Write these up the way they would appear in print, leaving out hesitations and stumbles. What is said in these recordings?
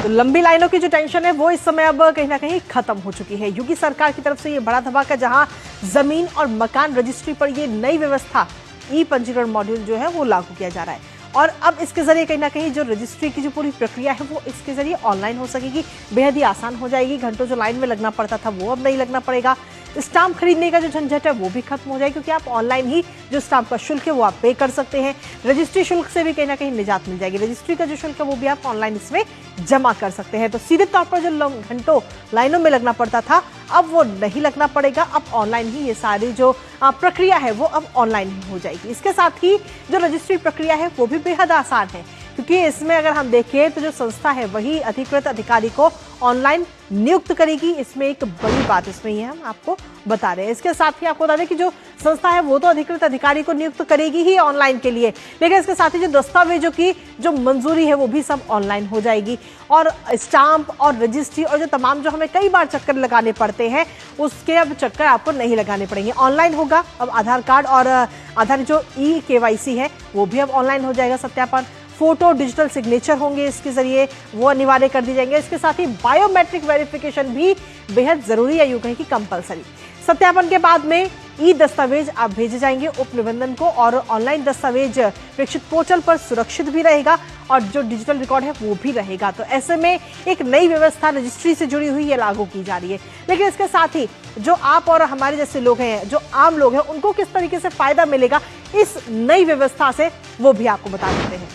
तो लंबी लाइनों की जो टेंशन है वो इस समय अब कहीं ना कहीं खत्म हो चुकी है। योगी सरकार की तरफ से ये बड़ा धमाका, जहां जमीन और मकान रजिस्ट्री पर ये नई व्यवस्था ई पंजीकरण मॉड्यूल जो है वो लागू किया जा रहा है। और अब इसके जरिए कहीं ना कहीं जो रजिस्ट्री की जो पूरी प्रक्रिया है वो इसके जरिए ऑनलाइन हो सकेगी, बेहद ही आसान हो जाएगी। घंटों जो लाइन में लगना पड़ता था वो अब नहीं लगना पड़ेगा। स्टाम्प खरीदने का जो झंझट है वो भी खत्म हो जाएगा, क्योंकि आप ऑनलाइन ही जो स्टाम्प का शुल्क है वो आप पे कर सकते हैं। रजिस्ट्री शुल्क से भी कहीं ना कहीं निजात मिल जाएगी। रजिस्ट्री का जो शुल्क है वो भी आप ऑनलाइन इसमें जमा कर सकते हैं। तो सीधे तौर पर जो घंटों लाइनों में लगना पड़ता था अब वो नहीं लगना पड़ेगा। अब ऑनलाइन ही ये सारी जो प्रक्रिया है वो अब ऑनलाइन ही हो जाएगी। इसके साथ ही जो रजिस्ट्री प्रक्रिया है वो भी बेहद आसान है, क्योंकि इसमें अगर हम देखें तो जो संस्था है वही अधिकृत अधिकारी को ऑनलाइन नियुक्त करेगी। इसमें एक बड़ी बात इसमें ये हम आपको बता रहे हैं। इसके साथ ही आपको बता दें कि जो संस्था है वो तो अधिकृत अधिकारी को नियुक्त करेगी ही ऑनलाइन के लिए, लेकिन इसके साथ ही जो दस्तावेजों की जो मंजूरी है वो भी सब ऑनलाइन हो जाएगी। और स्टाम्प और रजिस्ट्री और जो तमाम जो हमें कई बार चक्कर लगाने पड़ते हैं उसके अब चक्कर आपको नहीं लगाने पड़ेंगे, ऑनलाइन होगा। अब आधार कार्ड और आधार जो KYC है वो भी अब ऑनलाइन हो जाएगा। सत्यापन, फोटो, डिजिटल सिग्नेचर होंगे इसके जरिए, वो अनिवार्य कर दी जाएंगे। इसके साथ ही बायोमेट्रिक वेरिफिकेशन भी बेहद जरूरी है, यूं कहें कि कंपलसरी। सत्यापन के बाद में दस्तावेज आप भेजे जाएंगे उप निबंधन को, और ऑनलाइन दस्तावेज प्रेक्षित पोर्टल पर सुरक्षित भी रहेगा और जो डिजिटल रिकॉर्ड है वो भी रहेगा। तो ऐसे में एक नई व्यवस्था रजिस्ट्री से जुड़ी हुई ये लागू की जा रही है। लेकिन इसके साथ ही जो आप और हमारे जैसे लोग हैं, जो आम लोग हैं, उनको किस तरीके से फायदा मिलेगा इस नई व्यवस्था से, वो भी आपको बता देते हैं।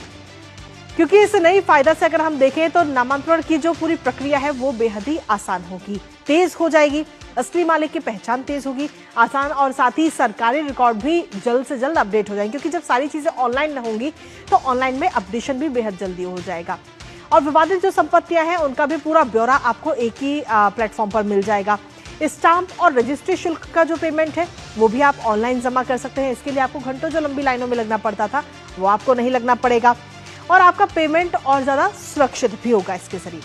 क्योंकि इस नई फायदा से अगर हम देखें तो नामांतरण की जो पूरी प्रक्रिया है वो बेहद ही आसान होगी, तेज हो जाएगी। असली मालिक की पहचान तेज होगी, आसान, और साथ ही सरकारी रिकॉर्ड भी जल्द से जल्द अपडेट हो जाएंगे, क्योंकि जब सारी चीजें ऑनलाइन होंगी तो ऑनलाइन में अपडेशन भी बेहद जल्दी हो जाएगा। और विवादित जो संपत्तियां हैं उनका भी पूरा ब्यौरा आपको एक ही प्लेटफॉर्म पर मिल जाएगा। स्टाम्प और रजिस्ट्री शुल्क का जो पेमेंट है वो भी आप ऑनलाइन जमा कर सकते हैं। इसके लिए आपको घंटों जो लंबी लाइनों में लगना पड़ता था वो आपको नहीं लगना पड़ेगा, और आपका पेमेंट और ज्यादा सुरक्षित भी होगा इसके जरिए।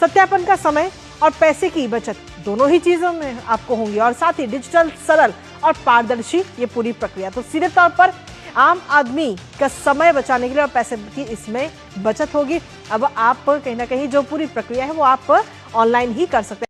सत्यापन का समय और पैसे की बचत दोनों ही चीजों में आपको होंगी, और साथ ही डिजिटल, सरल और पारदर्शी ये पूरी प्रक्रिया। तो सीधे तौर पर आम आदमी का समय बचाने के लिए और पैसे की इसमें बचत होगी। अब आप कहीं ना कहीं जो पूरी प्रक्रिया है वो आप ऑनलाइन ही कर सकते हैं।